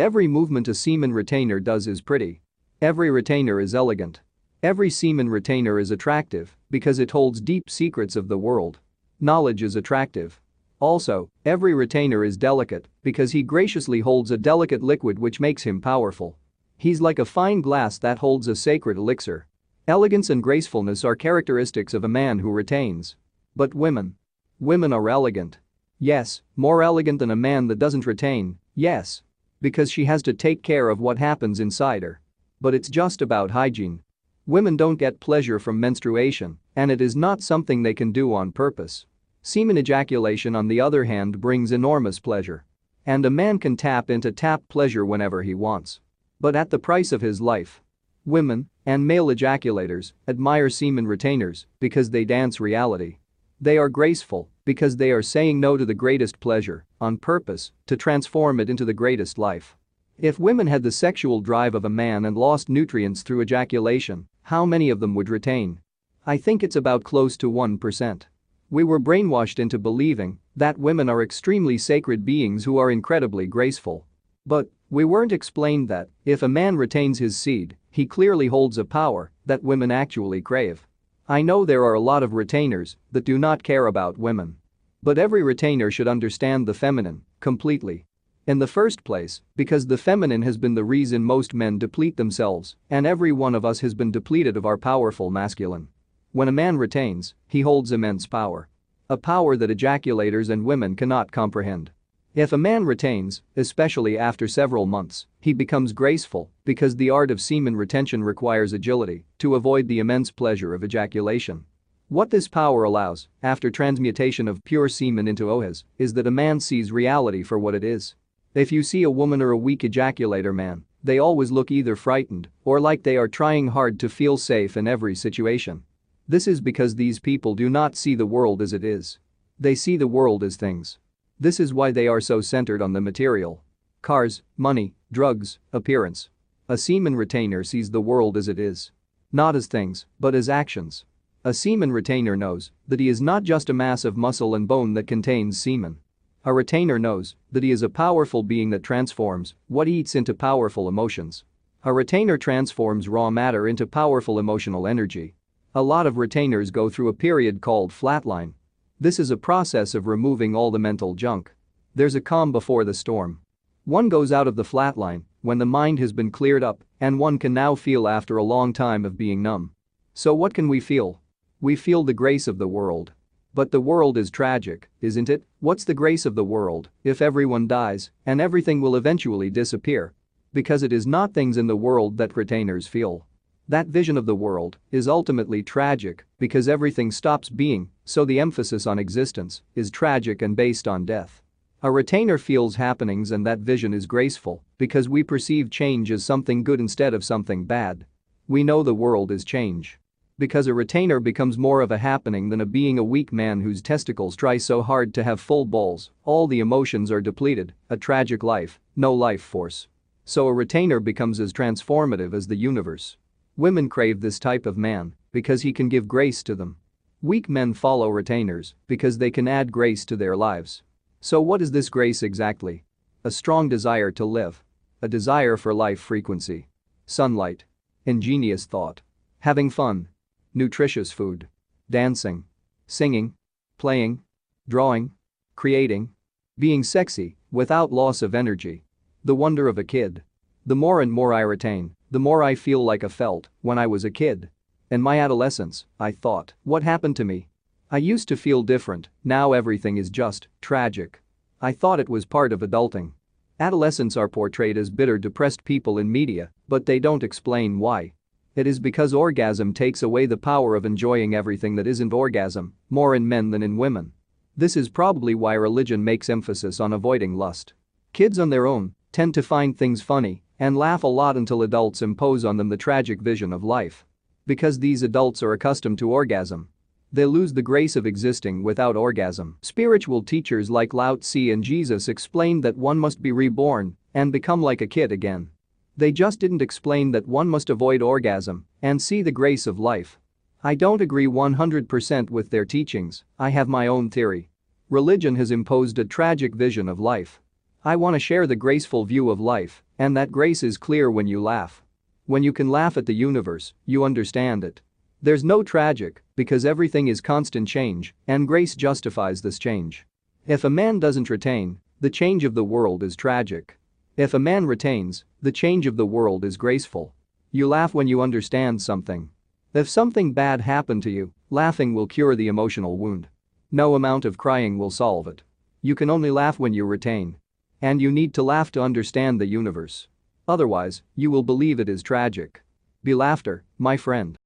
Every movement a semen retainer does is pretty. Every retainer is elegant. Every semen retainer is attractive because it holds deep secrets of the world. Knowledge is attractive. Also, every retainer is delicate because he graciously holds a delicate liquid which makes him powerful. He's like a fine glass that holds a sacred elixir. Elegance and gracefulness are characteristics of a man who retains. But women. Women are elegant. Yes, more elegant than a man that doesn't retain, yes. Because she has to take care of what happens inside her. But it's just about hygiene. Women don't get pleasure from menstruation, and it is not something they can do on purpose. Semen ejaculation, on the other hand, brings enormous pleasure. And a man can tap into pleasure whenever he wants. But at the price of his life. Women, and male ejaculators, admire semen retainers because they dance reality. They are graceful because they are saying no to the greatest pleasure, on purpose, to transform it into the greatest life. If women had the sexual drive of a man and lost nutrients through ejaculation, how many of them would retain? I think it's about close to 1%. We were brainwashed into believing that women are extremely sacred beings who are incredibly graceful. But we weren't explained that if a man retains his seed, he clearly holds a power that women actually crave. I know there are a lot of retainers that do not care about women. But every retainer should understand the feminine completely. In the first place, because the feminine has been the reason most men deplete themselves, and every one of us has been depleted of our powerful masculine. When a man retains, he holds immense power. A power that ejaculators and women cannot comprehend. If a man retains, especially after several months, he becomes graceful because the art of semen retention requires agility to avoid the immense pleasure of ejaculation. What this power allows, after transmutation of pure semen into OHAs, is that a man sees reality for what it is. If you see a woman or a weak ejaculator man, they always look either frightened or like they are trying hard to feel safe in every situation. This is because these people do not see the world as it is. They see the world as things. This is why they are so centered on the material. Cars, money, drugs, appearance. A semen retainer sees the world as it is. Not as things, but as actions. A semen retainer knows that he is not just a mass of muscle and bone that contains semen. A retainer knows that he is a powerful being that transforms what he eats into powerful emotions. A retainer transforms raw matter into powerful emotional energy. A lot of retainers go through a period called flatline. This is a process of removing all the mental junk. There's a calm before the storm. One goes out of the flatline when the mind has been cleared up and one can now feel after a long time of being numb. So what can we feel? We feel the grace of the world. But the world is tragic, isn't it? What's the grace of the world if everyone dies and everything will eventually disappear? Because it is not things in the world that retainers feel. That vision of the world is ultimately tragic because everything stops being, so the emphasis on existence is tragic and based on death. A retainer feels happenings and that vision is graceful because we perceive change as something good instead of something bad. We know the world is change. Because a retainer becomes more of a happening than a being, a weak man whose testicles try so hard to have full balls, all the emotions are depleted, a tragic life, no life force. So a retainer becomes as transformative as the universe. Women crave this type of man because he can give grace to them. Weak men follow retainers because they can add grace to their lives. So what is this grace exactly? A strong desire to live. A desire for life frequency. Sunlight. Ingenious thought. Having fun. Nutritious food. Dancing. Singing. Playing. Drawing. Creating. Being sexy without loss of energy. The wonder of a kid. The more and more I retain, the more I feel like I felt when I was a kid. In my adolescence, I thought, what happened to me? I used to feel different, now everything is just tragic. I thought it was part of adulting. Adolescents are portrayed as bitter, depressed people in media, but they don't explain why. It is because orgasm takes away the power of enjoying everything that isn't orgasm, more in men than in women. This is probably why religion makes emphasis on avoiding lust. Kids on their own tend to find things funny and laugh a lot until adults impose on them the tragic vision of life. Because these adults are accustomed to orgasm. They lose the grace of existing without orgasm. Spiritual teachers like Lao Tzu and Jesus explained that one must be reborn and become like a kid again. They just didn't explain that one must avoid orgasm and see the grace of life. I don't agree 100% with their teachings, I have my own theory. Religion has imposed a tragic vision of life. I want to share the graceful view of life And that grace is clear when you laugh. When you can laugh at the universe, you understand it. There's no tragic, because everything is constant change, and grace justifies this change. If a man doesn't retain, the change of the world is tragic. If a man retains, the change of the world is graceful. You laugh when you understand something. If something bad happened to you, laughing will cure the emotional wound. No amount of crying will solve it. You can only laugh when you retain. And you need to laugh to understand the universe. Otherwise, you will believe it is tragic. Be laughter, my friend.